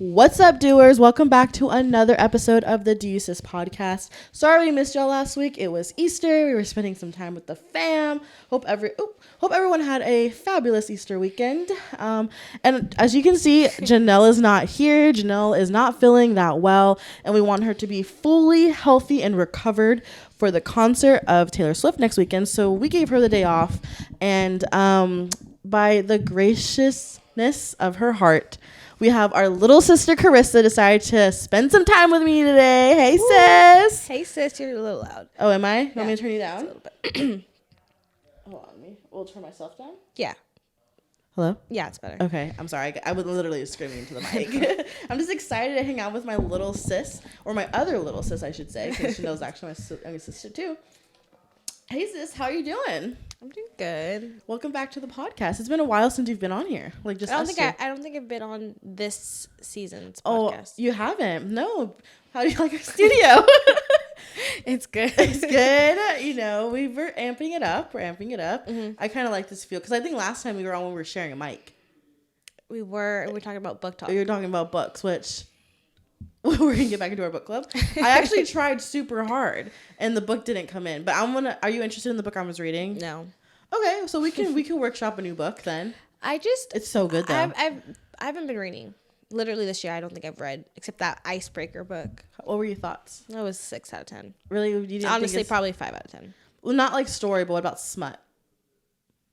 What's up, doers? Welcome back to another episode of the Do Sis podcast. Sorry we missed y'all last week. It was Easter. We were spending some time with the fam. Hope everyone had a fabulous Easter weekend. And as you can see, Janelle is not here. Janelle is not feeling that well, and we want her to be fully healthy and recovered for the concert of Taylor Swift next weekend. So we gave her the day off, and by the graciousness of her heart, we have our little sister Carissa decided to spend some time with me today. Hey, sis. Hey, sis. You're a little loud. Oh, am I? Yeah. Want me to turn you down? A little bit. Hold on. We'll turn myself down. Yeah. Hello? Yeah, it's better. Okay. I'm sorry. I was literally screaming into the mic. I'm just excited to hang out with my little sis, or my other little sis, I should say, because she knows actually my younger sister, too. Hey, sis. How are you doing? I'm doing good. Welcome back to the podcast. It's been a while since you've been on here. Like, just I don't think I've been on this season's podcast. Oh, you haven't? No. How do you like our studio? It's good. It's good. You know, we were amping it up. We're amping it up. Mm-hmm. I kind of like this feel because I think last time we were on when we were sharing a mic. We were talking about book talk. We were talking about books, which we're going to get back into our book club. I actually tried super hard and the book didn't come in, but are you interested in the book I was reading? No. Okay. So we can workshop a new book then. It's so good though. I haven't been reading. Literally this year, I don't think I've read except that icebreaker book. What were your thoughts? That was 6 out of 10. Really? You didn't Honestly, probably 5 out of 10. Well, not like story, but what about smut?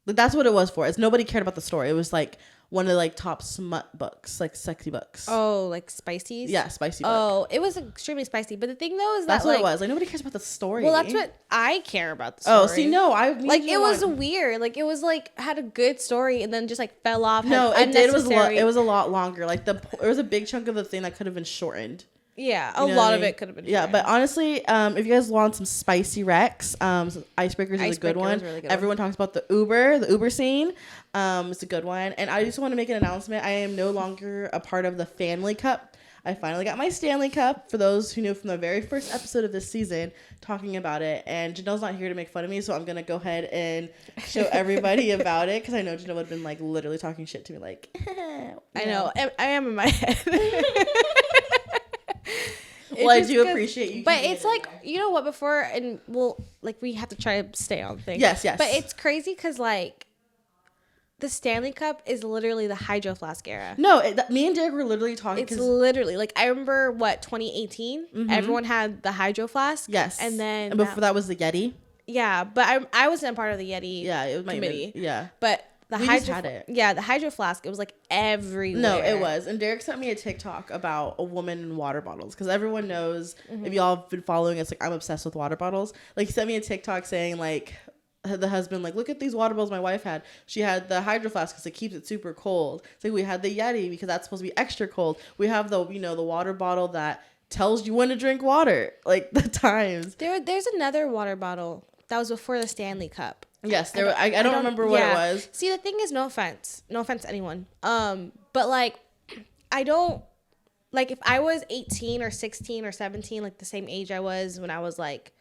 Like that's what it was for. It's nobody cared about the story. It was like one of the like top smut books, like sexy books. Oh, like spicy? Yeah, spicy book. Oh, it was extremely spicy. But the thing though is that's that what like, it was. Like nobody cares about the story. well, that's what I care about the story. Oh, see, no, it was weird. Like it was like had a good story and then just like fell off. No, it did. It was a lot longer. Like there was a big chunk of the thing that could have been shortened. Yeah, a lot of it could have been. Yeah, but honestly, if you guys want some spicy recs, Icebreakers is a good one. Really good Everyone talks about the Uber scene. It's a good one. And I just want to make an announcement. I am no longer a part of the Family Cup. I finally got my Stanley Cup, for those who know from the very first episode of this season, talking about it. And Janelle's not here to make fun of me, so I'm going to go ahead and show everybody about it, because I know Janelle would have been like literally talking shit to me like, I know. I am in my head. Well, I do appreciate you. But it's like, you know what, before, and we have to try to stay on things. Yes. But it's crazy because, like, the Stanley Cup is literally the Hydro Flask era. No, me and Derek were literally talking. It's literally, like, I remember, 2018? Mm-hmm. Everyone had the Hydro Flask. Yes. And before that was the Yeti. Yeah, but I wasn't a part of the Yeti it was my committee. Yeah. But the Hydro had it. Yeah, the Hydro Flask, it was like everywhere. No, it was. And Derek sent me a TikTok about a woman in water bottles, because everyone knows, if y'all have been following us, like, I'm obsessed with water bottles. Like, he sent me a TikTok saying, like, the husband, like, look at these water bottles my wife had. She had the Hydro Flask because it keeps it super cold. It's like, we had the Yeti because that's supposed to be extra cold. We have the water bottle that tells you when to drink water, like the times. There's another water bottle that was before the Stanley Cup. Yes, I don't remember what it was. See, the thing is, no offense to anyone. But like, I don't like, if I was 18 or 16 or 17, like the same age I was when I was like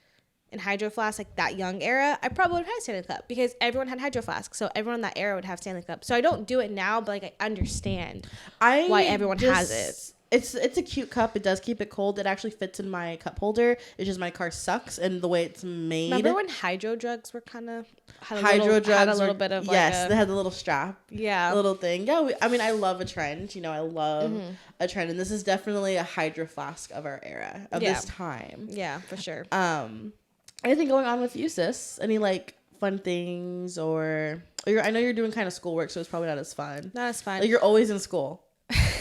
in Hydro Flask, like that young era, I probably would have had Stanley Cup because everyone had Hydro Flask. So everyone in that era would have Stanley Cup. So I don't do it now, but like I understand why everyone has it. It's a cute cup. It does keep it cold. It actually fits in my cup holder. It's just my car sucks, and the way it's made. Remember when hydro drugs were kind of had a little bit of they had the little strap, a little thing. Yeah, I love a trend. I love a trend, and this is definitely a Hydro Flask of our era of this time. Yeah, for sure. Anything going on with you, sis? Any like fun things, or I know you're doing kind of schoolwork, so it's probably not as fun. Not as fun. Like, you're always in school.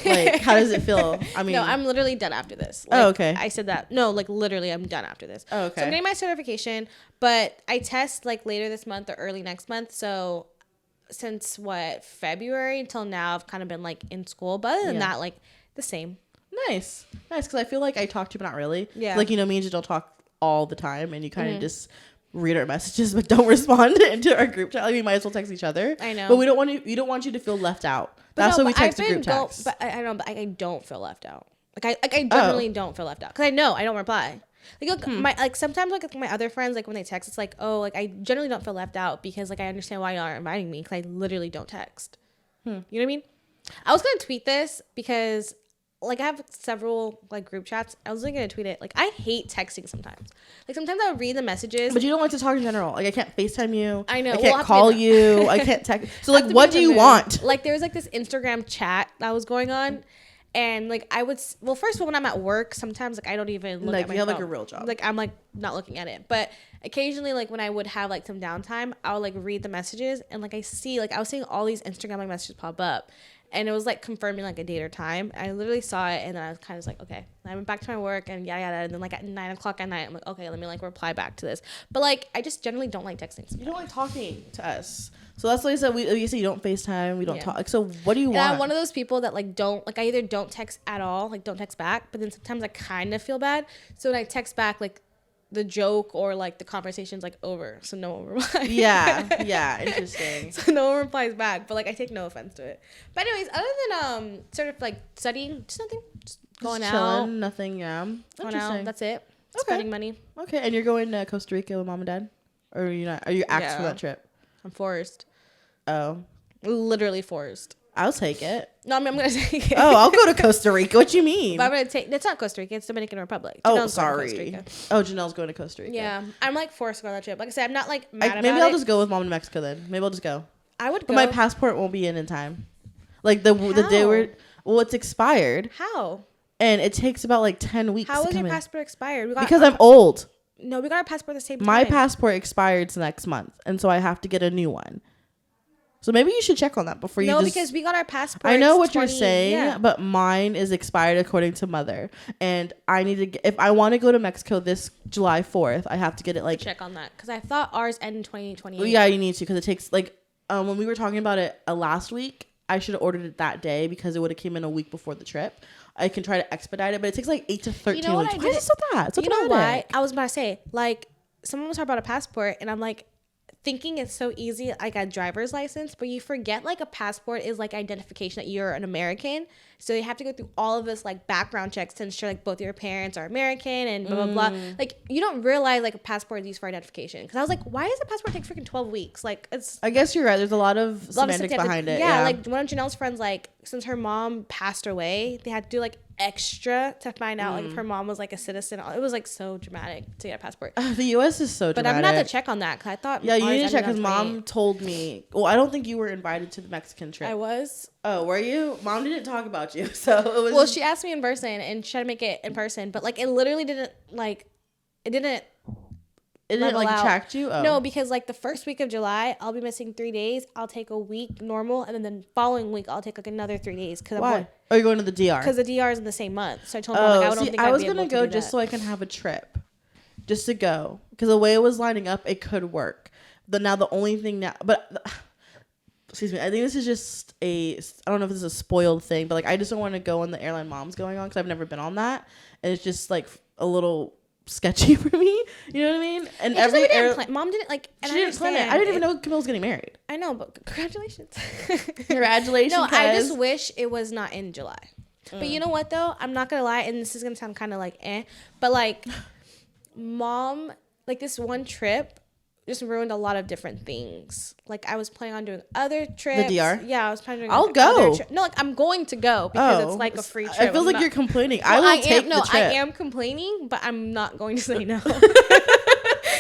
Like, how does it feel? I mean, no, I'm literally done after this. Like, oh, okay. I said that. No, like literally, I'm done after this. Oh, okay. So I'm getting my certification, but I test like later this month or early next month. So since February until now, I've kind of been like in school. But other than that, like the same. Nice. Because I feel like I talk to you, but not really. Yeah. Like, me and you don't talk all the time, and you kind of just read our messages but don't respond into our group chat. Like, we might as well text each other. I know. But we don't want you to feel left out. That's why we text a group text. But I know, but I don't feel left out. Like I genuinely don't feel left out because I know I don't reply. Like sometimes like my other friends, like when they text, it's like, oh, like I generally don't feel left out because like I understand why you aren't inviting me because I literally don't text. You know what I mean? I was gonna tweet this because like I have several like group chats. I was like gonna tweet it. Like I hate texting sometimes. Like sometimes I'll read the messages. But you don't like to talk in general. Like I can't FaceTime you. I know. I can't call you. I can't text. So like, what do you want? Like there was like this Instagram chat that was going on. And like I would, well, first of all, when I'm at work, sometimes like I don't even look at my phone. You have like a real job. Like I'm like not looking at it. But occasionally, like when I would have like some downtime, I'll like read the messages and like I see like I was seeing all these Instagram like messages pop up, and it was like confirming like a date or time. I literally saw it and then I was kind of like, okay. I went back to my work and yada yada. And then like at 9 o'clock at night, I'm like, okay, let me like reply back to this. But like I just generally don't like texting. Sometimes. You don't like talking to us. So that's why I said you say you don't FaceTime, we don't talk. Like, so what do you want? I'm one of those people that like don't like I either don't text at all, like don't text back, but then sometimes I kind of feel bad. So when I text back, like the joke or like the conversation's like over, so no one replies. Yeah, interesting. So no one replies back, but like I take no offense to it. But anyways, other than sort of like studying, just nothing, just going just out, chilling, nothing. Yeah, going out. That's it. Okay. Spending money. Okay, and you're going to Costa Rica with mom and dad, or are you not? Are you axed for that trip? I'm forced. Oh. Literally forced. I'll take it. No, I mean, I'm going to take it. Oh, I'll go to Costa Rica. What you mean? But I'm going to take... It's not Costa Rica. It's Dominican Republic. Oh, sorry. Oh, Janelle's going to Costa Rica. Yeah. I'm, like, forced to go on that trip. Like I said, I'm not, like, mad about it. Maybe I'll just go with mom to Mexico then. Maybe I'll just go. I would go. But my passport won't be in time. Like, the day where... Well, it's expired. How? And it takes about, like, 10 weeks How was your passport expired? Because I'm old. No, we got our passport at the same time. My passport expires next month. And so I have to get a new one. So maybe you should check on that before you No, because we got our passport. I know what you're saying, but mine is expired according to mother. And I need to if I want to go to Mexico this July 4th, I have to get it like... Check on that. Because I thought ours ended in 2028. Well, yeah, you need to because it takes like... when we were talking about it last week, I should have ordered it that day because it would have came in a week before the trip. I can try to expedite it, but it takes like 8 to 13 weeks. Why is it so that? So you know why? I was about to say, like, someone was talking about a passport, and I'm like... thinking it's so easy, like a driver's license, but you forget like a passport is like identification that you're an American. So you have to go through all of this like background checks to ensure like both your parents are American and blah, blah, blah. Like you don't realize like a passport is used for identification. Because I was like, why does a passport take freaking 12 weeks? Like it's... I guess you're right. There's a lot of semantics behind it. Yeah, like one of Janelle's friends, like since her mom passed away, they had to do like extra to find out like if her mom was like a citizen. It was like so dramatic to get a passport. The U.S. is so dramatic. But I'm gonna have to check on that because I thought... Yeah, you need to check because mom told me... Well, I don't think you were invited to the Mexican trip. I was. Oh, were you? Mom didn't talk about you, so it was... Well, she asked me in person and she tried to make it in person, but like it literally didn't like... It didn't like attract you? Oh. No, because like the first week of July, I'll be missing 3 days. I'll take a week normal, and then the following week, I'll take like another 3 days. Why? Are you going to the DR? Because the DR is in the same month. So I told mom, like, I don't think I was going to go just so I can have a trip. Just to go. Because the way it was lining up, it could work. But now the only thing now... But... Excuse me. I think this is just I don't know if this is a spoiled thing, but like I just don't want to go on the airline mom's going on because I've never been on that. And it's just like a little... sketchy for me, you know what I mean? And mom didn't like. And she didn't plan it. I didn't even know Camille was getting married. I know, but congratulations. Congratulations. No, I just wish it was not in July. But you know what though? I'm not gonna lie, and this is gonna sound kind of like but like, mom, like this one trip just ruined a lot of different things. Like I was planning on doing other trips. The DR? Yeah, I was planning on I'll go. No, like I'm going to go because it's like a free trip. I feel like you're complaining. Well, I will take the trip. I am complaining, but I'm not going to say no.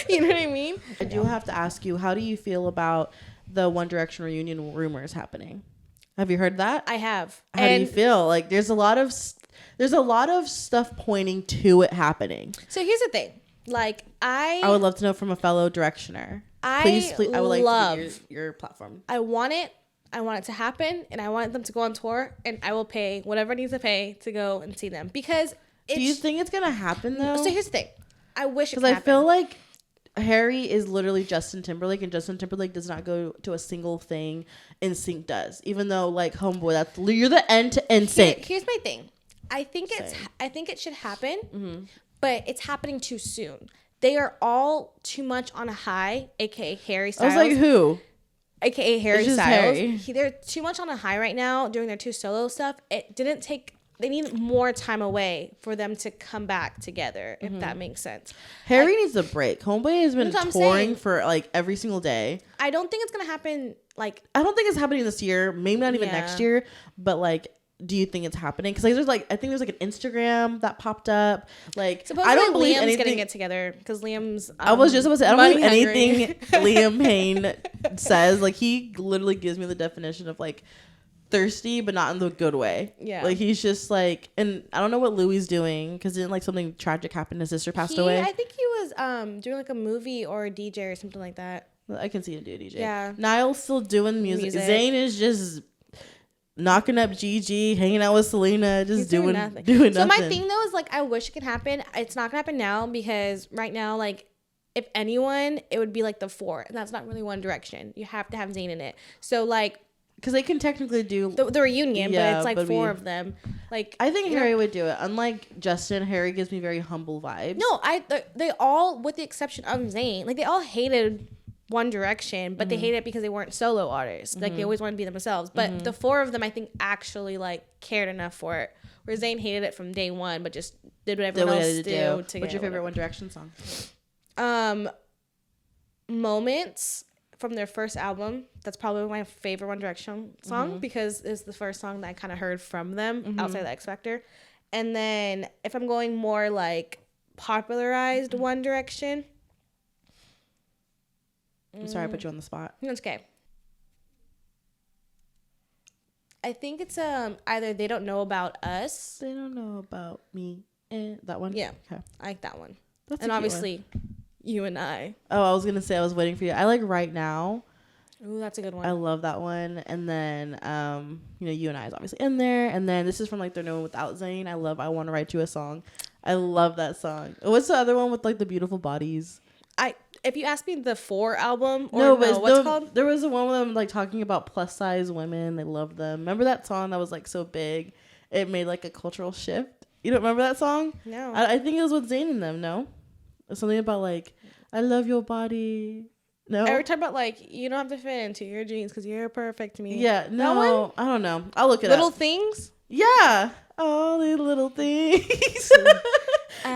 You know what I mean? I do have to ask you, how do you feel about the One Direction reunion rumors happening? Have you heard that? I have. How do you feel? Like there's a lot of stuff pointing to it happening. So here's the thing. Like I would love to know from a fellow Directioner. Please, I would like to get your platform. I want it to happen, and I want them to go on tour, and I will pay whatever it needs to pay to go and see them. Because do you think it's gonna happen though? So here's the thing. I wish it could happen. Because I feel like Harry is literally Justin Timberlake, and Justin Timberlake does not go to a single thing NSYNC does. Even though like Homeboy, you're the end to NSYNC. Here's my thing. I think it should happen, but it's happening too soon. They are all too much on a high, aka Harry Styles. I was like, who? AKA Harry Styles. They're too much on a high right now doing their 2 solo stuff. It didn't take... They need more time away for them to come back together, if that makes sense. Harry needs a break. Homeboy has been touring for like every single day. I don't think it's going to happen. Like, I don't think it's happening this year. Maybe not even next year. But like, do you think it's happening? Because like there's like I think there's like an Instagram that popped up. Like Supposedly I don't believe Liam's anything. getting it together because Liam's. I was just about to say I don't believe money anything hungry. Liam Payne says. Like he literally gives me the definition of like thirsty, but not in the good way. Yeah. Like he's just like, and I don't know what Louis doing because didn't like something tragic happen? His sister passed away. I think he was doing like a movie or a DJ or something like that. I can see him do a DJ. Yeah. Niall's still doing music. Zayn is just knocking up Gigi, hanging out with Selena, just He's doing nothing. nothing. So my thing though is like I wish it could happen. It's not gonna happen now because right now like if anyone it would be like the four and that's not really One Direction. You have to have Zayn in it. So like because they can technically do the reunion, yeah, but it's like four of them. Like I think Harry would do it. Unlike Justin, Harry gives me very humble vibes. No, they all with the exception of Zayn, like they all hated One Direction, but they hated it because they weren't solo artists. Like they always wanted to be themselves. But the four of them, I think, actually like cared enough for it. Where Zayn hated it from day one, but just did what everyone else do. What's your favorite One Direction song? Moments from their first album. That's probably my favorite One Direction song because it's the first song that I kind of heard from them outside of X Factor. And then if I'm going more like popularized One Direction. I'm sorry I put you on the spot. That's okay. I think it's either They Don't Know About Us. They don't know about me. And that one? Yeah. Okay. I like that one. That's and obviously You and I. Oh, I was going to say I was waiting for you. I like Right Now. Ooh, that's a good one. I love that one. And then, You and I is obviously in there. And then this is from like They're Known Without Zayn. I love I Want to Write You a Song. I love that song. What's the other one with like the beautiful bodies? If you ask me the 4 album what's it called? There was a one with them like talking about plus size women. They love them. Remember that song that was like so big? It made like a cultural shift. You don't remember that song? No. I think it was with Zayn in them. No, something about like I love your body. No, Every time about like you don't have to fit into your jeans because you're perfect to me. Yeah, no, I don't know. I'll look it Little up. Things. Yeah, all the little things.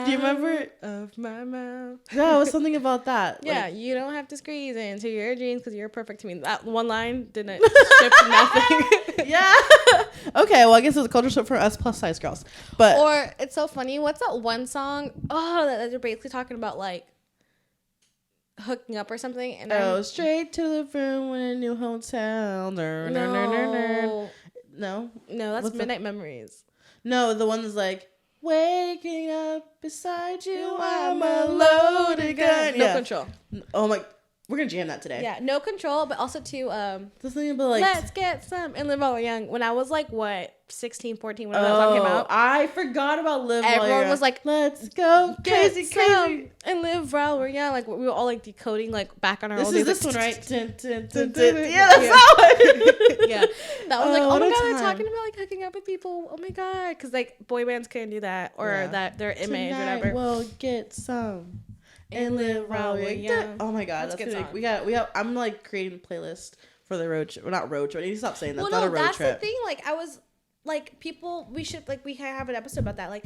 Do you remember? Of my mouth. No, it was something about that. Yeah, like, you don't have to squeeze into your jeans because you're perfect to me. That one line didn't strip nothing. Yeah. Okay, well, I guess it was a culture shift for us plus size girls. But or it's so funny. What's that one song? Oh, that they're basically talking about like hooking up or something. And straight to the room in a new hotel. No, that's What's Midnight Memories. No, the one that's like waking up beside you, I'm a loaded gun. No Control. Oh my, we're gonna jam that today. Yeah, No Control, but also to the thing about like Let's Get Some and Live While We're Young. When I was like 16, 14 when that song came out, I forgot about Live While You're everyone Young. was like, let's go crazy and live while we're young. Like we were all like decoding like back on our old This is days, this like, one, right? Yeah, that's that one. yeah, that was like, oh my god, time. they're talking about like hooking up with people. Oh my god, because like boy bands couldn't do that, or that their image, Tonight whatever. We'll get some and live while we're young. Oh my god, That's that's a gonna good we have. I'm like creating a playlist for the road trip. Well, not road trip. I need to stop saying that. It's not a road that's trip. the thing. Like I was like people. We should like we have an episode about that. Like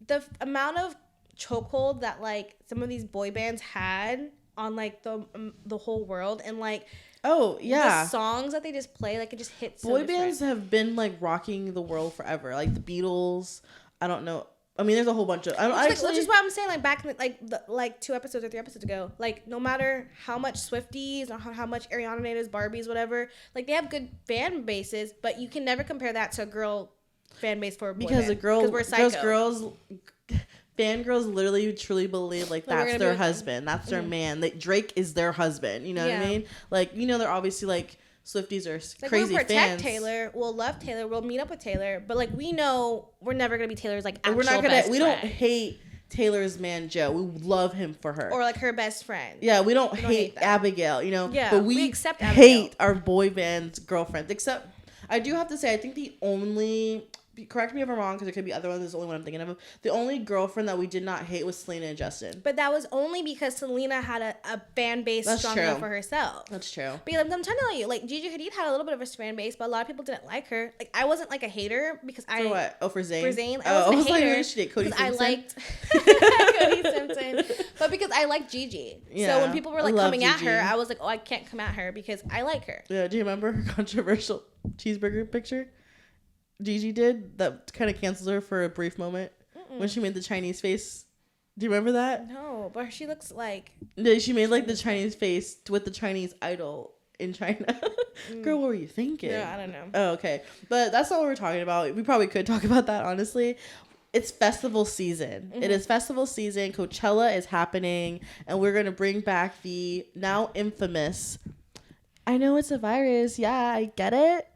the amount of chokehold that like some of these boy bands had on like the whole world and like. Oh yeah, the songs that they just play, like it just hits. So boy bands have been like rocking the world forever. Like the Beatles. I don't know. I mean, there's a whole bunch of. Which is why I'm saying, like back in like 2 episodes or 3 episodes ago, like no matter how much Swifties or how much Ariana is, Barbies, whatever, like they have good fan bases, but you can never compare that to a girl fan base for a boy because band. a girl, we're psycho. girls. Fangirls literally truly believe like that's their husband, that's their man. Like Drake is their husband. You know what I mean? Like they're obviously like Swifties are like crazy we'll protect fans. Taylor, we'll love Taylor, we'll meet up with Taylor, but like we know we're never gonna be Taylor's like actual we're not gonna. best We friend. don't hate Taylor's man Joe. We love him for her. Or like her best friend. Yeah, we don't hate Abigail. Yeah, but we accept hate our boy band's girlfriends. Except I do have to say, I think the only. Correct me if I'm wrong, because there could be other ones. This is the only one I'm thinking of. The only girlfriend that we did not hate was Selena and Justin. But that was only because Selena had a fan base strong enough for herself. That's true. Because I'm trying to tell you, like Gigi Hadid had a little bit of a fan base, but a lot of people didn't like her. Like I wasn't like a hater because For what? Oh, for Zayn. For Zayn, I wasn't a hater. Like, she did Cody Simpson. I liked Cody Simpson, but because I liked Gigi. Yeah, so when people were like coming Gigi. At her, I was like, oh, I can't come at her because I like her. Yeah. Do you remember her controversial cheeseburger picture? Gigi did that kind of cancels her for a brief moment when she made the Chinese face. Do you remember that? No, but she looks like... She made like the Chinese face with the Chinese idol in China. Girl, what were you thinking? Yeah, I don't know. Oh, okay. But that's not what we're talking about. We probably could talk about that, honestly. It's festival season. It is festival season. Coachella is happening. And we're going to bring back the now infamous... I know it's a virus. Yeah, I get it.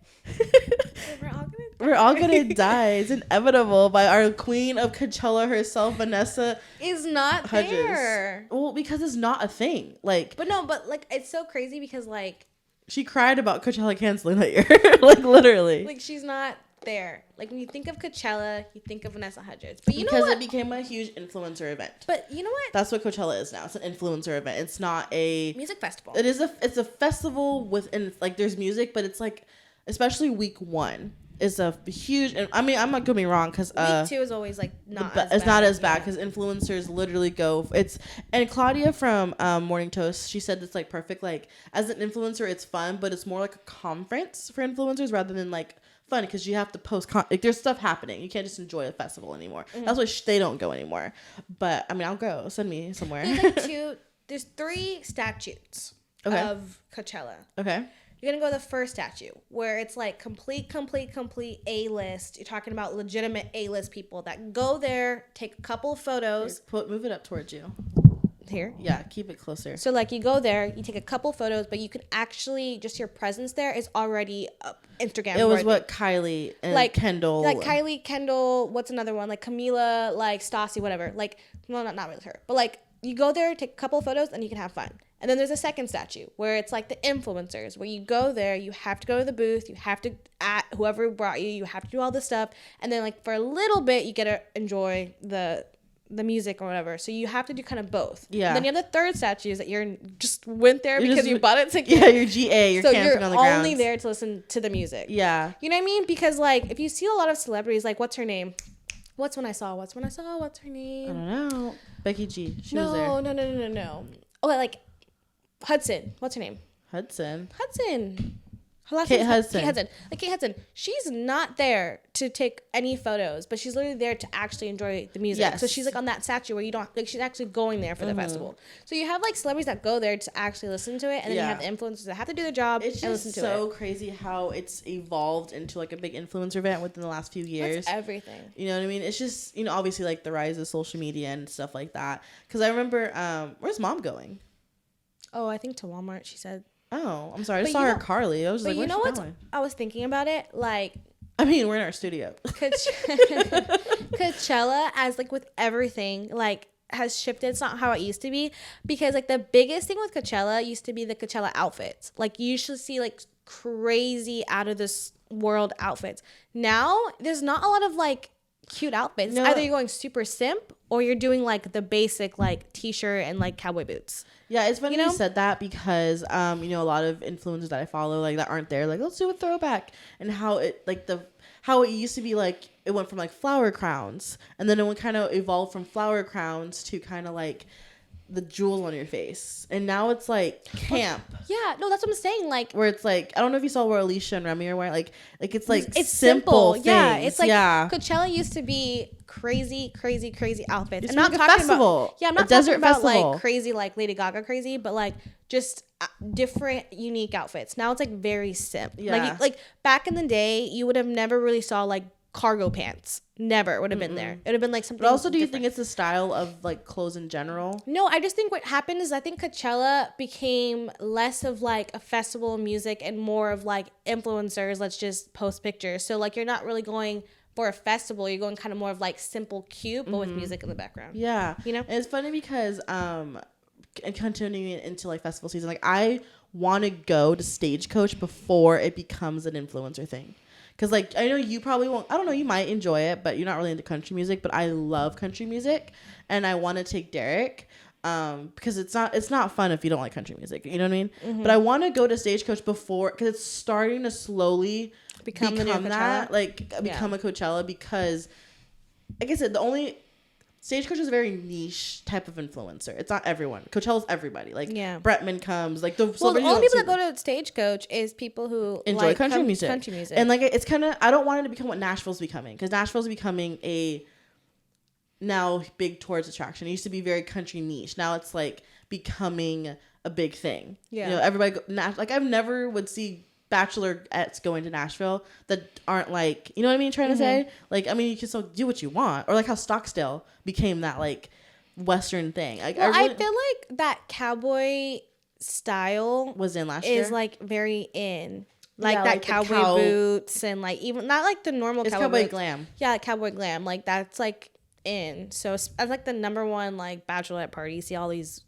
We're all gonna die. It's inevitable. By our queen of Coachella herself, Vanessa is not Hudgens. there. Well, because it's not a thing. Like, but like it's so crazy because like she cried about Coachella canceling that year. Like literally. Like she's not there. Like when you think of Coachella, you think of Vanessa Hudgens. But you know because what? it became a huge influencer event. But you know what? That's what Coachella is now. It's an influencer event. It's not a music festival. It's a festival within, like, there's music, but it's like, especially week 1 is a huge. And I mean, I'm not gonna be wrong because week 2 is always like it's not as bad because influencers literally go. And Claudia from Morning Toast, she said it's like perfect. Like as an influencer, it's fun, but it's more like a conference for influencers rather than like fun because you have to post like there's stuff happening. You can't just enjoy a festival anymore. That's why they don't go anymore. But I mean, I'll go. Send me somewhere. There's 3 statutes of Coachella. Okay. You're going to go to the first statue where it's like complete A-list. You're talking about legitimate A-list people that go there, take a couple of photos. Move it up towards you. Here? Yeah, keep it closer. So like you go there, you take a couple photos, but you can actually, just your presence there is already Instagram. It was what Kylie and like, Kendall. Like Kylie, Kendall, what's another one? Like Camila, like Stassi, whatever. Like, well, not really her. But like you go there, take a couple of photos, and you can have fun. And then there's a second statue where it's like the influencers, where you go there, you have to go to the booth, you have to at whoever brought you, you have to do all this stuff, and then like for a little bit you get to enjoy the music or whatever. So you have to do kind of both. Yeah. And then you have the third statue is that you're just went there because you bought a ticket. Yeah, you're GA. You're so camping on the grounds. You're only there to listen to the music. Yeah. You know what I mean? Because like if you see a lot of celebrities, like what's her name? What's her name? I don't know. Becky G. She was there. No. Oh, like Hudson. What's her name? Hudson. Kate Hudson. Like Kate Hudson. She's not there to take any photos, but she's literally there to actually enjoy the music. Yes. So she's like on that statue where you don't like. She's actually going there for the festival. So you have like celebrities that go there to actually listen to it, and then you have the influencers that have to do their job and listen to it. It's so crazy how it's evolved into like a big influencer event within the last few years. That's everything. You know what I mean? It's just, obviously like the rise of social media and stuff like that. Because I remember, where's mom going? Oh, I think to Walmart. She said. Oh, I'm sorry. I just saw her Carly. I was like, where's she going? I was thinking about it. Like, I mean, we're in our studio. Coachella, as like with everything, like has shifted. It's not how it used to be, because like the biggest thing with Coachella used to be the Coachella outfits. Like you should see like crazy out of this world outfits. Now there's not a lot of like cute outfits. No. Either you're going super simp or you're doing like the basic like t-shirt and like cowboy boots. Yeah, it's funny you said that because a lot of influencers that I follow like that aren't there, like let's do a throwback, and how it used to be like it went from like flower crowns, and then it would kind of evolve from flower crowns to kind of like the jewels on your face, and now it's like camp. Yeah, no, that's what I'm saying. Like where it's like, I don't know if you saw where Alicia and Remy are wearing, like it's simple things. Yeah, it's like Coachella used to be crazy outfits. I'm not talking festival. I'm not talking about like crazy like Lady Gaga crazy, but like just different unique outfits. Now it's like very simp. Yeah. Like back in the day, you would have never really saw like cargo pants. Never would have been there. It would have been like something. But also, do you think it's the style of like clothes in general? No, I just think what happened is I think Coachella became less of like a festival of music and more of like influencers. Let's just post pictures. So like you're not really going for a festival. You're going kind of more of like simple, cute, but with music in the background. Yeah, and it's funny because and continuing into like festival season, like I want to go to Stagecoach before it becomes an influencer thing. Because, like, I know you probably won't. I don't know. You might enjoy it, but you're not really into country music. But I love country music, and I want to take Derek because it's not fun if you don't like country music. You know what I mean? Mm-hmm. But I want to go to Stagecoach before, because it's starting to slowly become that, like, become a Coachella. Because, like I said, the only Stagecoach is a very niche type of influencer. It's not everyone. Coachella's everybody. Like, Yeah. Bretman comes. Like, the Well, the only people that go to Stagecoach is people who enjoy like country music. And, like, it's kind of, I don't want it to become what Nashville's becoming. Because Nashville's becoming a now big tourist attraction. It used to be very country niche. Now it's, like, becoming a big thing. Yeah. You know, everybody, like, I've never would see bachelorettes going to Nashville that aren't like, you know what I mean, trying to say? Like, I mean, you can still do what you want. Or like how Stockstill became that like Western thing. Like, well, I feel like that cowboy style was in last year. Is like very in. Like, yeah, that like cowboy boots and like even not like the normal it's cowboy boots. glam. Yeah, like cowboy glam. Like that's like in. So it's like the number one like bachelorette party. You see all these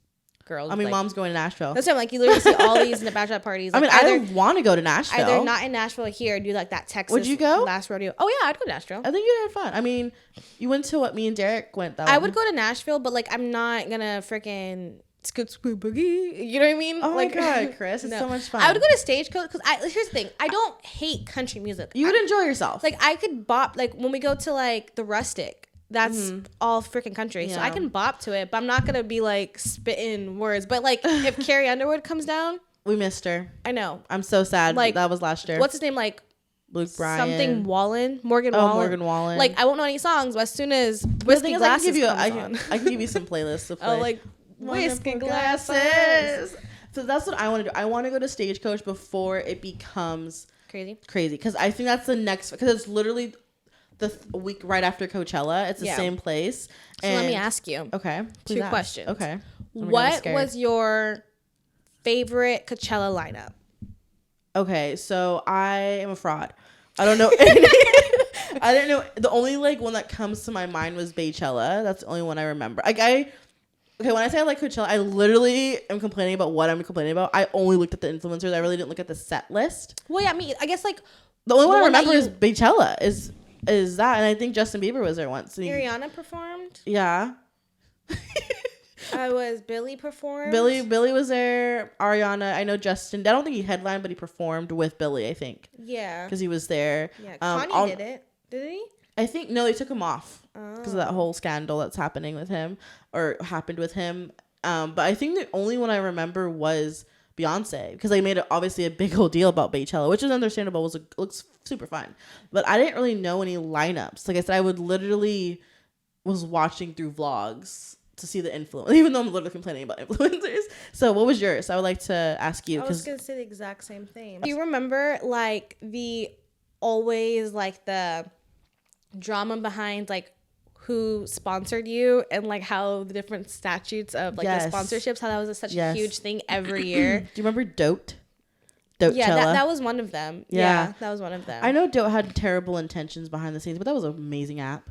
girls. I mean, like, mom's going to Nashville. That's what I'm like. You literally see all these in the bachelorette parties. Like, I mean, I don't want to go to Nashville. Either not in Nashville or here, do like that Texas. Would you go? Last rodeo. Oh yeah, I'd go to Nashville. I think you'd have fun. I mean, you went to what me and Derek went. I would go to Nashville, but like I'm not gonna freaking scoot boogie. You know what I mean? Oh like, my god, Chris, it's so much fun. I would go to Stagecoach because here's the thing. I don't hate country music. You would enjoy yourself. Like I could bop. Like when we go to like the Rustic. That's all freaking country. Yeah. So I can bop to it, but I'm not going to be like spitting words. But like if Carrie Underwood comes down. We missed her. I know. I'm so sad. Like, that was last year. What's his name? Like Luke Bryan. Something Wallen. Morgan Wallen. Morgan Wallen. Like I won't know any songs, but as soon as Whiskey Glasses I can give you some playlists to play. Oh, like Whiskey Glasses. So that's what I want to do. I want to go to Stagecoach before it becomes crazy. Because I think that's the next. Because it's literally the week right after Coachella. It's the same place. So let me ask you. Okay. Two questions. Okay. What was your favorite Coachella lineup? Okay, so I am a fraud. I don't know any. I didn't know. The only like one that comes to my mind was Baychella. That's the only one I remember. Okay, when I say I like Coachella, I literally am complaining about what I'm complaining about. I only looked at the influencers. I really didn't look at the set list. Well, yeah, I guess like the only one I remember is Baychella. Is that, and I think Justin Bieber was there once. Ariana performed. Yeah. Billy performed. Billy was there. Ariana. I know Justin. I don't think he headlined, but he performed with Billy, I think. Yeah. Because he was there. Yeah. Kanye did it. Did he? I think no, they took him off because of that whole scandal that's happened with him. But I think the only one I remember was Beyonce because they made it obviously a big old deal about Baychella, which is understandable. Looks super fun, but I didn't really know any lineups. Like I said, I would literally was watching through vlogs to see the influence, even though I'm literally complaining about influencers. So what was yours? I would like to ask you. I was gonna say the exact same thing. Do you remember like the drama behind like who sponsored you and like how the different statutes of like the sponsorships, how that was such a huge thing every year? Do you remember Dote? Yeah, that was one of them. Yeah, that was one of them. I know Dote had terrible intentions behind the scenes, but that was an amazing app.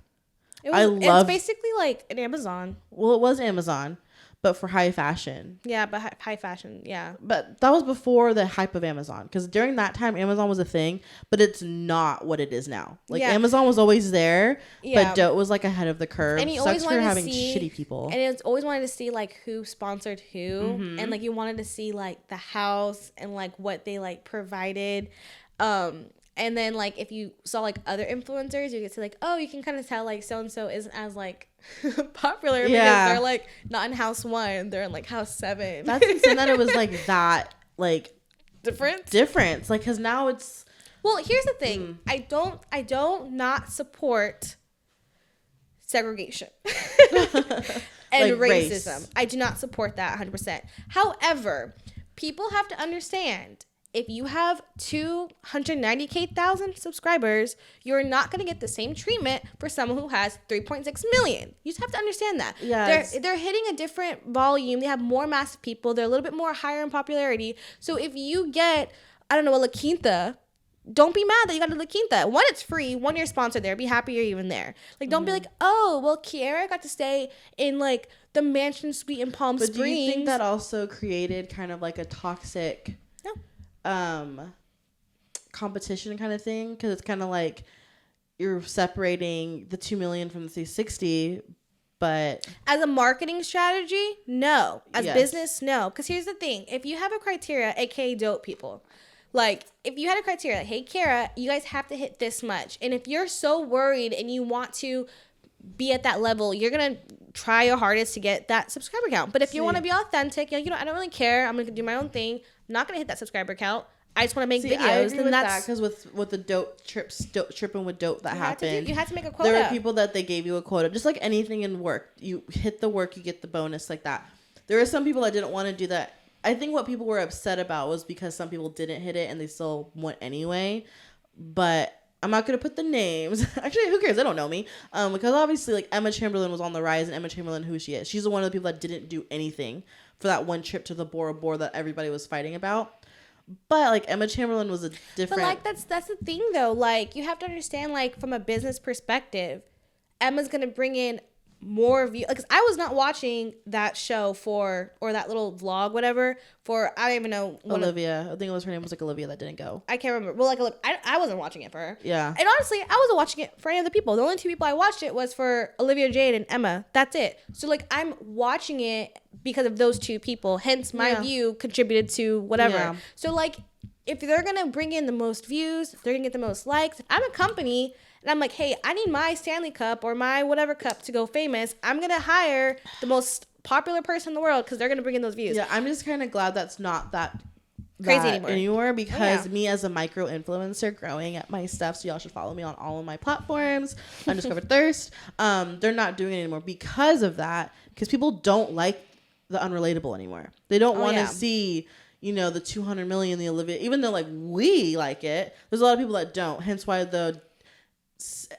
It's basically like an Amazon. Well, it was Amazon, but for high fashion. Yeah, but high fashion, yeah. But that was before the hype of Amazon. Because during that time, Amazon was a thing, but it's not what it is now. Like, Amazon was always there, but Dote was, like, ahead of the curve. And you always wanted having to see, shitty people. And it's always wanted to see, like, who sponsored who. Mm-hmm. And, like, you wanted to see, like, the house and, like, what they, like, provided. And then, like, if you saw, like, other influencers, you get to, like, oh, you can kind of tell, like, so-and-so isn't as, like, popular because they're, like, not in house 1. They're in, like, house 7. That's insane that it was, like, that, like... Difference. Like, because now it's... Well, here's the thing. I don't not support segregation. And like racism. Race. I do not support that 100%. However, people have to understand... If you have 290,000 subscribers, you're not going to get the same treatment for someone who has 3.6 million. You just have to understand that. Yes. They're hitting a different volume. They have more massive people. They're a little bit more higher in popularity. So if you get, I don't know, a La Quinta, don't be mad that you got a La Quinta. One, it's free. One, you're sponsored there. Be happy you're even there. Like, don't be like, oh, well, Kierra got to stay in, like, the mansion suite in Palm Springs. But do you think that also created kind of like a toxic... competition kind of thing, because it's kind of like you're separating the 2 million from the 360, but as a marketing strategy, no. As business, no. Because here's the thing: if you have a criteria, aka dope people, like if you had a criteria, like, hey Kierra, you guys have to hit this much, and if you're so worried and you want to be at that level, you're gonna try your hardest to get that subscriber count. But if you want to be authentic, I don't really care. I'm gonna do my own thing. I'm not gonna hit that subscriber count. I just want to make videos. I agree with that because with the tripping with dope that happened, you had to make a quota. There were people that they gave you a quota, just like anything in work. You hit the work, you get the bonus, like that. There were some people that didn't want to do that. I think what people were upset about was because some people didn't hit it and they still went anyway. But I'm not gonna put the names. Actually, who cares? They don't know me. Because obviously, like Emma Chamberlain was on the rise, and Emma Chamberlain, who she is, she's one of the people that didn't do anything for that one trip to the Bora Bora that everybody was fighting about. But like Emma Chamberlain was a different. But like that's the thing though. Like you have to understand, like from a business perspective, Emma's gonna bring in more view. Like, 'cause I was not watching that show or that little vlog, whatever. I don't even know. Olivia, I think it was her name was like Olivia that didn't go. I can't remember. Well, like I wasn't watching it for her. Yeah. And honestly, I wasn't watching it for any of the people. The only two people I watched it was for Olivia Jade and Emma. That's it. So like I'm watching it because of those two people. Hence my view contributed to whatever. Yeah. So like if they're gonna bring in the most views, if they're gonna get the most likes, if I'm a company and I'm like, hey, I need my Stanley Cup or my whatever cup to go famous, I'm gonna hire the most popular person in the world because they're gonna bring in those views. Yeah, I'm just kind of glad that's not that crazy anymore because me as a micro influencer growing at my stuff, so y'all should follow me on all of my platforms, Undiscovered Thirst. They're not doing it anymore because of that, because people don't like the unrelatable anymore. They don't want to see, the 200 million, the Olivia, even though like we like it, there's a lot of people that don't. Hence why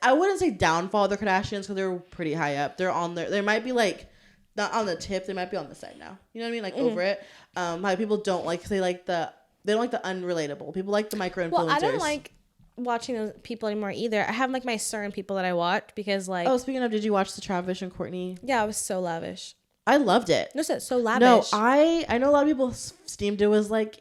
I wouldn't say downfall of the Kardashians because they're pretty high up. They're on there. They might be like not on the tip. They might be on the side now. You know what I mean? Like over it. How people don't like. They don't like the unrelatable. People like the micro influencers. Well, I don't like watching those people anymore either. I have like my certain people that I watch because like. Oh, speaking of, did you watch the Travis and Courtney? Yeah, it was so lavish. I loved it. No, so lavish. No, I know a lot of people steamed it was like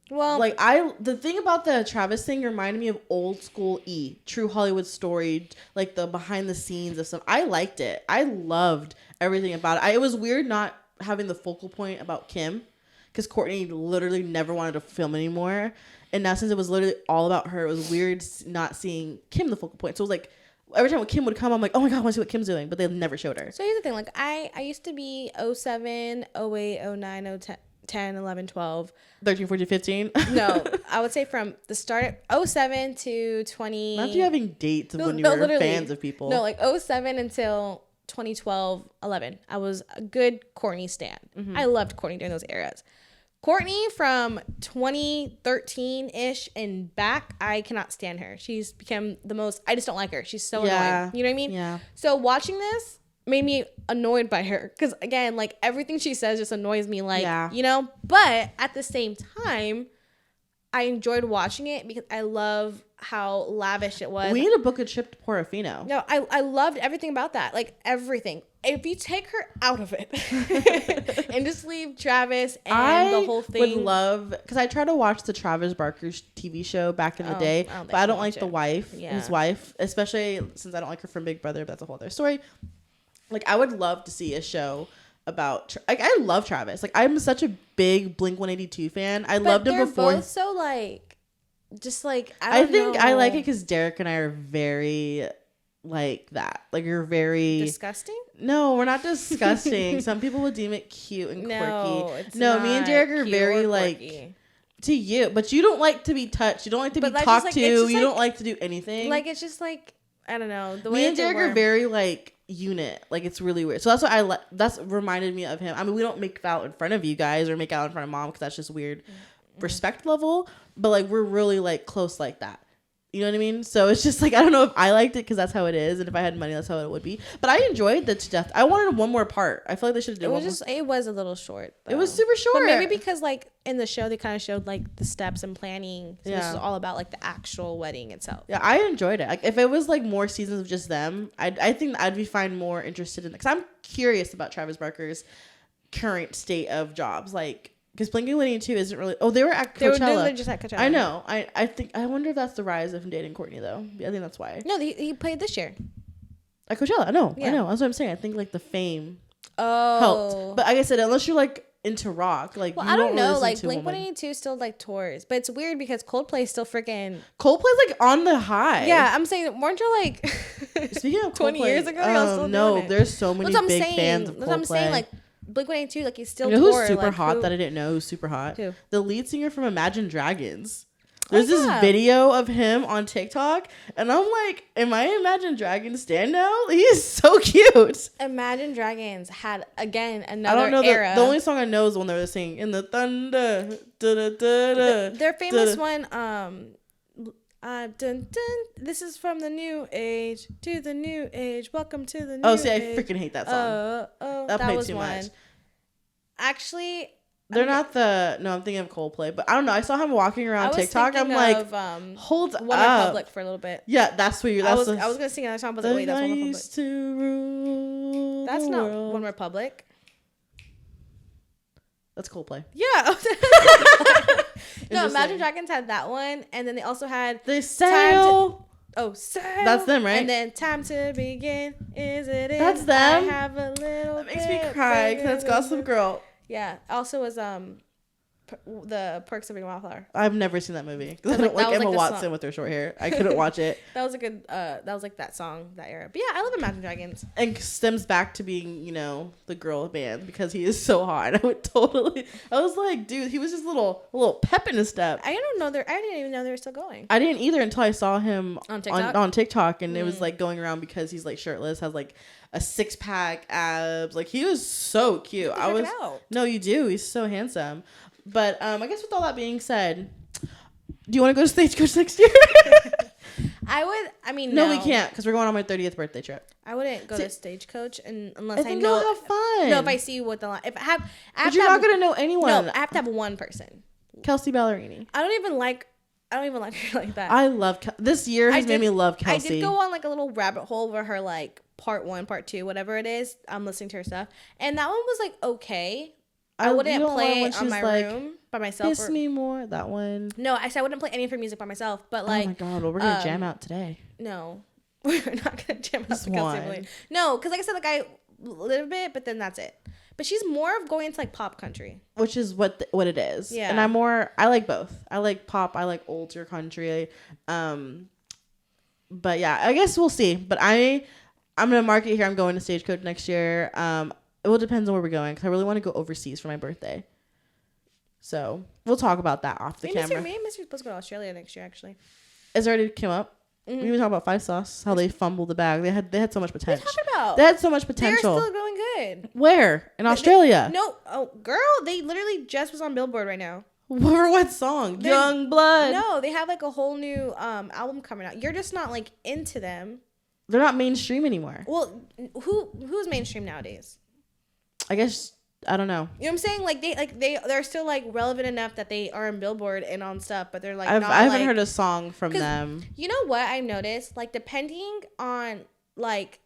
the thing about the Travis thing reminded me of old school True Hollywood Story, like the behind the scenes of stuff. I liked it. I loved everything about it. It was weird not having the focal point about Kim, because Courtney literally never wanted to film anymore, and now since it was literally all about her, it was weird not seeing Kim the focal point. So it was like every time when Kim would come, I'm like, oh my god, I want to see what Kim's doing, but they never showed her. So here's the thing, like I used to be 07, 08, 09, 10, 11, 12. 13, 14, 15? No, I would say from the start of 07 to 20. Not you having dates of when you were fans of people. No, like 07 until 2012, 11. I was a good Courtney stan. Mm-hmm. I loved Courtney during those eras. Courtney from 2013-ish and back, I cannot stand her. She's become the most, I just don't like her. She's so annoying. You know what I mean? Yeah. So watching this made me annoyed by her. Because again, like everything she says just annoys me. Like, but at the same time, I enjoyed watching it because I love how lavish it was. We need to book a trip to Portofino. No, I loved everything about that. Like everything. If you take her out of it and just leave Travis and the whole thing. I would love, because I tried to watch the Travis Barker's TV show back in the day, but I don't like the wife, his wife, especially since I don't like her from Big Brother, but that's a whole other story. Like, I would love to see a show about, like, I love Travis. Like, I'm such a big Blink-182 fan. I loved him before. They're both so, like, just, like, I think I like it because Derek and I are very, like, that. Like, you're very... Disgusting? No, we're not disgusting. Some people would deem it cute and quirky. No, me and Derek are very, like... To you. But you don't like to be touched. You don't like to be talked to. You don't like to do anything. Like, it's just, like... I don't know. The way me and Derek are very like unit. Like it's really weird. So that's what that's reminded me of him. I mean, we don't make out in front of you guys or make out in front of mom because that's just weird respect level. But like we're really like close like that. You know what I mean? So it's just like I don't know if I liked it because that's how it is, and if I had money, that's how it would be. But I enjoyed the death. I wanted one more part. I feel like they should have done. It was a little short. Though. It was super short. But maybe because like in the show they kind of showed like the steps and planning. So this is all about like the actual wedding itself. Yeah, I enjoyed it. Like if it was like more seasons of just them, I think I'd be more interested in it because I'm curious about Travis Barker's current state of jobs. Like. Because Blink-182 isn't really... Oh, they were at Coachella. They were just at Coachella. I know. I think... I wonder if that's the rise of him dating Courtney, though. I think that's why. No, he played this year. At Coachella. I know. Yeah. I know. That's what I'm saying. I think, like, the fame helped. But like I said, unless you're, like, into rock, like, well, I don't know. Like, Blink-182 still, like, tours. But it's weird because Coldplay's still freaking... Coldplay's, like, on the high. Yeah, I'm saying, weren't you, like... Speaking of 20 Coldplay, years ago, y'all still doing it. there's so many big fans of Coldplay. That's what I'm saying. Like Blink-182, like he's still. You know who's tour, super like, hot that I didn't know who's super hot? Who? The lead singer from Imagine Dragons. There's this video of him on TikTok, and I'm like, am I Imagine Dragons stand now? He's so cute. Imagine Dragons had, again, another I don't know era. The only song I know is the one they were singing, In the Thunder. Their famous one, dun, dun, this is from the new age to the new age. Welcome to the new age. Oh, see, I freaking hate that song. That was too much. Actually, they're not the. No, I'm thinking of Coldplay, but I don't know. I saw him walking around TikTok. I'm like, hold One up. Republic for a little bit. Yeah, that's what you're. I was gonna sing another song, but wait, that's One Republic. Used to rule that's the not world. One Republic. That's Coldplay. Yeah. No, Imagine Dragons had that one, and then they also had They Sail. Sail. That's them, right? And then Time to Begin. Is it? That's them. I have a little. That makes me cry because that's Gossip Girl. Yeah. Also was the Perks of Being a Wildflower. I've never seen that movie. I don't like Emma Watson with her short hair. I couldn't watch it. That was a good. That was like that song, that era. But yeah, I love Imagine Dragons. And stems back to being, the girl band because he is so hot. I was like, dude, he was just a little pep in his step. I didn't even know they were still going. I didn't either until I saw him on TikTok, and it was like going around because he's like shirtless, has like a 6-pack abs. Like he was so cute. No, you do. He's so handsome. But I guess with all that being said, do you want to go to Stagecoach next year? No, we can't because we're going on my 30th birthday trip. I wouldn't go to Stagecoach unless I know. You'll have fun. No, if I see you with the line. If I have, but you're not gonna know anyone. No, I have to have one person. Kelsey Ballerini. I don't even like her like that. I love this year has made me love Kelsey. I did go on like a little rabbit hole where her like part 1, part 2, whatever it is. I'm listening to her stuff, and that one was like okay. I wouldn't play it on my room by myself. Kiss Me More, that one. No, I said I wouldn't play any of her music by myself. But like, oh my god, well we're gonna jam out today. No, we're not gonna jam out because no, because like I said, like I little bit, but then that's it. But she's more of going into like pop country, which is what it is. Yeah, and I like both. I like pop. I like older country. But yeah, I guess we'll see. But I'm gonna mark it here. I'm going to Stagecoach next year. It will depend on where we're going because I really want to go overseas for my birthday. So we'll talk about that off the camera. Me and Mr. supposed to go to Australia next year. Actually, it's already came up. Mm-hmm. We even talk about 5 Sauce, how they fumbled the bag. They had so much potential. What are you talking about? They had so much potential. They're still going good. Where? In Australia? No, girl, they literally just was on Billboard right now. For what song? Young Blood. No, they have like a whole new album coming out. You're just not like into them. They're not mainstream anymore. Well, who's mainstream nowadays? I guess I don't know. You know what I'm saying? Like they're still like relevant enough that they are on Billboard and on stuff, but they're like I haven't heard a song from them. You know what I noticed? Like depending on like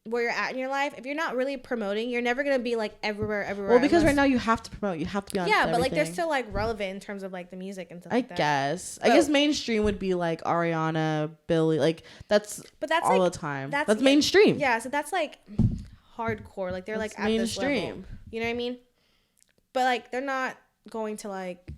where you're at in your life, if you're not really promoting, you're never gonna be like everywhere. Well, because right now you have to promote. You have to be on. Yeah, everything. but like they're still like relevant in terms of like the music and stuff. I guess mainstream would be like Ariana, Billie. Like that's all like, the time. That's mainstream. Yeah, so that's like hardcore. Like they're like at mainstream. This level. You know what I mean? But like they're not going to like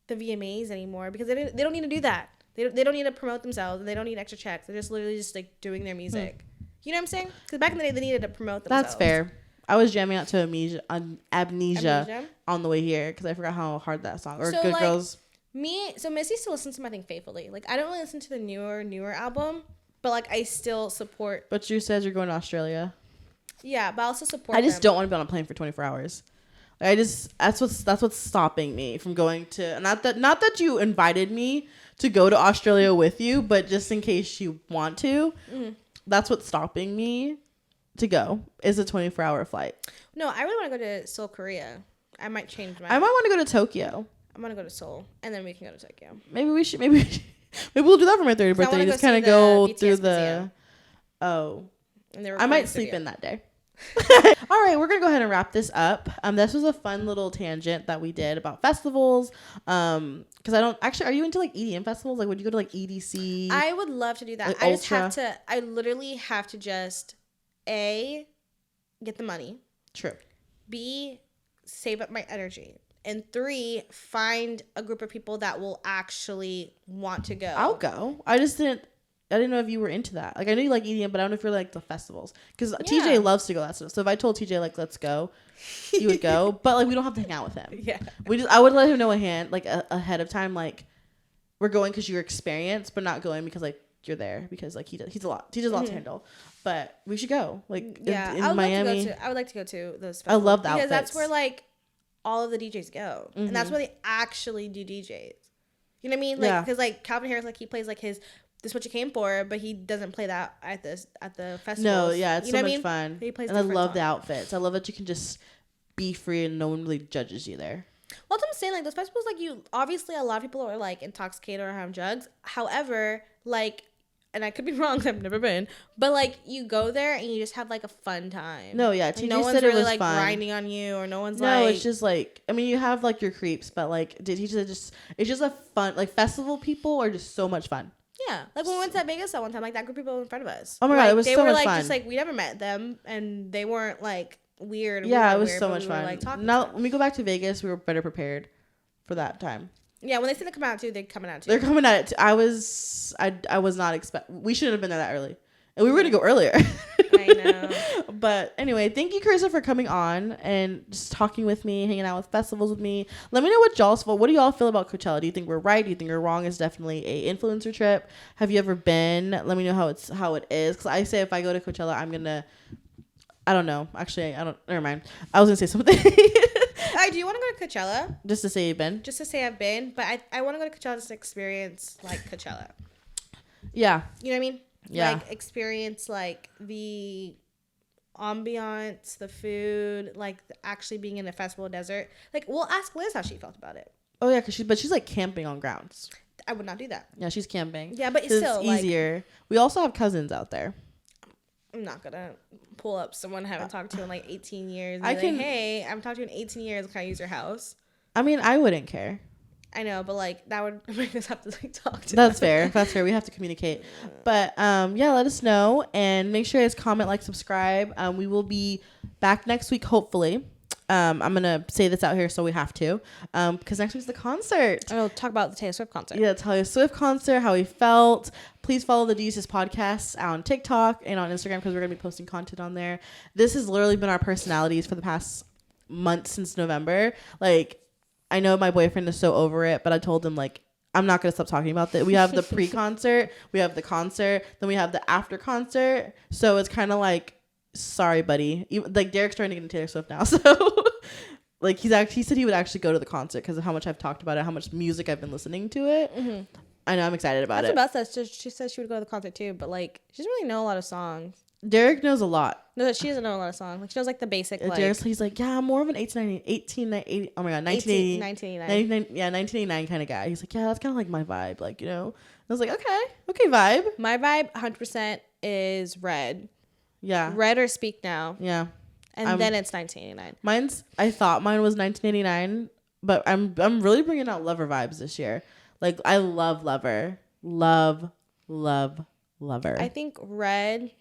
the VMAs anymore because they don't need to do that. They don't need to promote themselves. They don't need extra checks. They're just literally just like doing their music. You know what I'm saying? Because back in the day they needed to promote themselves. That's fair. I was jamming out to Amnesia on the way here because I forgot how hard that song or Good Girls. Missy still listens to my thing faithfully. Like I don't really listen to the newer album, but like I still support. But you said you're going to Australia. Yeah, but I also support. I just don't want to be on a plane for 24 hours. Like that's what's stopping me from going to. Not that you invited me to go to Australia with you, but just in case you want to. Mm-hmm. That's what's stopping me to go is a 24-hour flight. No, I really want to go to Seoul, Korea. I might change my. I might want to go to Tokyo. I'm gonna go to Seoul, and then we can go to Tokyo. Maybe we'll do that for my 30th birthday. Just kind of go through the. Oh, I might sleep in that day. All right, we're gonna go ahead and wrap this up. This was a fun little tangent that we did about festivals. Because I don't actually. Are you into like EDM festivals? Like, would you go to like EDC? I would love to do that. Like I just have to. I literally have to just A, get the money. True. B, save up my energy. And 3, find a group of people that will actually want to go. I'll go. I just didn't. I didn't know if you were into that. Like, I know you like EDM, but I don't know if you're like the festivals. Because TJ loves to go that stuff. So if I told TJ, like, let's go, he would go. But, like, we don't have to hang out with him. Yeah. I would let him know ahead of time, like, we're going because you're experienced, but not going because, like, you're there. Because, like, he does a lot to handle. But we should go. Like, in Miami. I would like to go to those festivals. I love the outfits. Because that's where, like, all of the DJs go. And that's where they actually do DJs. You know what I mean? Like, because like Calvin Harris, like he plays like this is what you came for, but he doesn't play that at the festival. No, yeah, it's so much fun. He plays, and I love the outfits. I love that you can just be free and no one really judges you there. Well, that's what I'm saying. Like those festivals, like you obviously a lot of people are like intoxicated or have drugs. However, like, and I could be wrong, 'cause I've never been, but like you go there and you just have like a fun time. No, yeah, TJ no one's really like fun. Grinding on you, or no one's like. No, it's just like, I mean, you have like your creeps, but like, it's just a fun, like, festival people are just so much fun. Yeah, like when we went to Vegas that one time, like that group of people in front of us. Oh my god, it was so much fun. They were like just like we never met them, and they weren't like weird. Yeah, it was so much fun. Like, now when we go back to Vegas, we were better prepared for that time. Yeah, when they say they're coming out too, they're coming out too. They're coming at it too. I was not we shouldn't have been there that early. And we were going to go earlier. I know. But anyway, thank you, Carissa, for coming on and just talking with me, hanging out with festivals with me. Let me know what do y'all feel about Coachella? Do you think we're right? Do you think we're wrong? It's definitely a influencer trip. Have you ever been? Let me know how it is. Because I say if I go to Coachella, I'm going to, I don't know. Actually, never mind. I was going to say something. Do you want to go to Coachella? Just to say you've been? Just to say I've been. But I want to go to Coachella to experience, like, Coachella. Yeah. You know what I mean? Yeah. Like, experience, like, the ambiance, the food, like, actually being in a festival desert. Like, we'll ask Liz how she felt about it. Oh, yeah, because she's, like, camping on grounds. I would not do that. Yeah, she's camping. Yeah, but it's still, easier. Like, we also have cousins out there. I'm not going to pull up someone I haven't talked to in, like, 18 years. And hey, I'm talking to you in 18 years. Can I use your house? I mean, I wouldn't care. I know, but like that would make us have to like talk to That's them. Fair. We have to communicate. But yeah, let us know and make sure you guys comment, like, subscribe. We will be back next week, hopefully. I'm gonna say this out here, so we have to, because next week's the concert. I'll talk about the Taylor Swift concert. Yeah, Taylor Swift concert, how we felt. Please follow the DUSIS podcast on TikTok and on Instagram because we're gonna be posting content on there. This has literally been our personalities for the past month since November. Like, I know my boyfriend is so over it, but I told him, like, I'm not going to stop talking about that. We have the pre-concert, we have the concert, then we have the after concert. So it's kind of like, sorry, buddy. Even, like, Derek's trying to get into Taylor Swift now. So, like, he said he would actually go to the concert because of how much I've talked about it, how much music I've been listening to it. Mm-hmm. I know, I'm excited about it. That's what Beth says. She said she would go to the concert too, but, like, she doesn't really know a lot of songs. Derek knows a lot. No, she doesn't know a lot of songs. Like, she knows, like, the basic, like... He's like, yeah, I'm more of an 1980, oh my god, 1989. Yeah, 1989 kind of guy. He's like, yeah, that's kind of like my vibe, like, you know. I was like, okay, vibe. My vibe, 100%, is Red. Yeah. Red or Speak Now. Yeah. And then it's 1989. I thought mine was 1989, but I'm really bringing out Lover vibes this year. Like, I love Lover. Love Lover. I think Red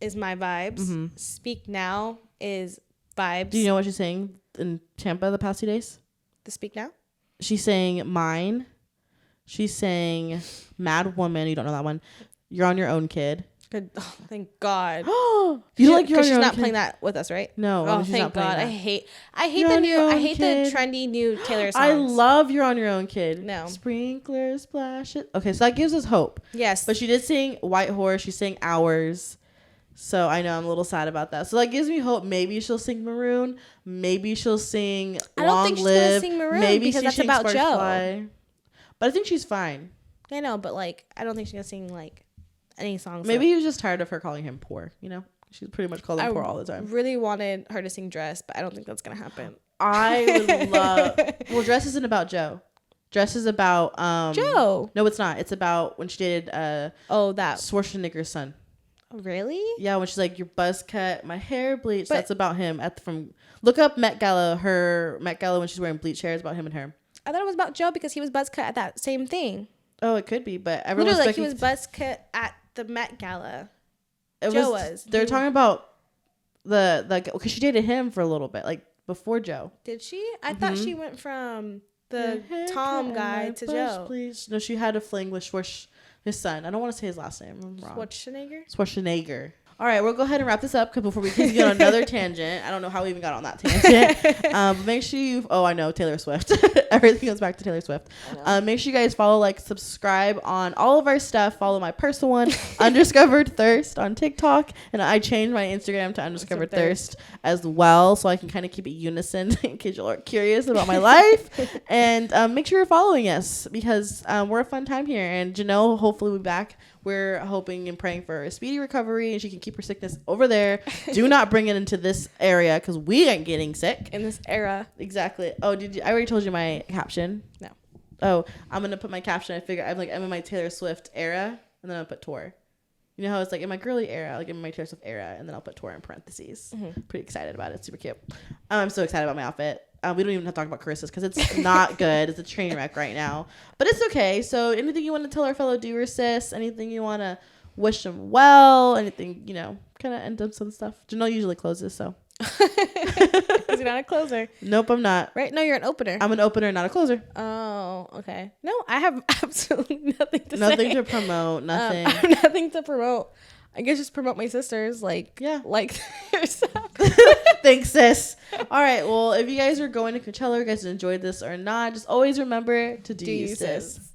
is my vibes. Mm-hmm. Speak Now is vibes. Do you know what she's saying in Tampa the past 2 days? The Speak Now? She's saying Mine. She's saying Mad Woman. You don't know that one. You're on Your Own, Kid. Good. Oh, thank God. You like You're on Your Own, she's not playing that with us, right? No. Oh, she's thank not playing God. that. I hate the trendy new Taylor songs. I love You're on Your Own, Kid. No. Sprinkler splash it. Okay, so that gives us hope. Yes. But she did sing White Horse. She sang Hours. So I know I'm a little sad about that. So that gives me hope. Maybe she'll sing Maroon. Maybe she'll sing Long Live. I don't think she's going to sing Maroon maybe because that's about Joe. But I think she's fine. I know, but like I don't think she's going to sing like any songs. Maybe he was just tired of her calling him poor, you know? She pretty much called him poor all the time. I really wanted her to sing Dress, but I don't think that's going to happen. I would love... Well, Dress isn't about Joe. Dress is about... Joe. No, it's not. It's about when she dated that Schwarzenegger's son. Really? Yeah, when she's like, your buzz cut, my hair bleached. But that's about him. Look up Met Gala. Her Met Gala when she's wearing bleached hair is about him and her. I thought it was about Joe because he was buzz cut at that same thing. Oh, it could be, but everyone's like he was buzz cut at the Met Gala. Joe was. They're talking about because she dated him for a little bit, like before Joe. Did she? I thought she went from the Tom guy to Joe. Please. No, she had a fling with His son. I don't want to say his last name. I'm wrong. Schwarzenegger. All right, we'll go ahead and wrap this up before we get on another tangent. I don't know how we even got on that tangent. Make sure you... Oh, I know. Taylor Swift. Everything goes back to Taylor Swift. Make sure you guys follow, like, subscribe on all of our stuff. Follow my personal one, Undiscovered Thirst on TikTok. And I changed my Instagram to Undiscovered Thirst as well, so I can kind of keep it unison in case you are curious about my life. And make sure you're following us because we're a fun time here. And Janelle hopefully will be back. We're hoping and praying for a speedy recovery and she can keep her sickness over there. Do not bring it into this area because we ain't getting sick. In this era. Exactly. Oh, I already told you my caption? No. Oh, I'm going to put my caption. I'm in my Taylor Swift era and then I'll put tour. You know how it's like in my girly era, like in my Taylor Swift era, and then I'll put tour in parentheses. Mm-hmm. Pretty excited about it. Super cute. I'm so excited about my outfit. We don't even have to talk about Carissa's because it's not good. It's a train wreck right now. But it's okay. So anything you want to tell our fellow doers, sis? Anything you want to wish them well? Anything, kind of end up some stuff? Janelle usually closes, so. Is he not a closer? Nope, I'm not. Right? No, you're an opener. I'm an opener, not a closer. Oh, okay. No, I have absolutely nothing to say. Nothing to promote. Nothing. I have nothing to promote. I guess just promote my sisters, like yourself. Thanks, sis. All right, well, if you guys are going to Coachella, you guys enjoyed this or not, just always remember to do you, sis.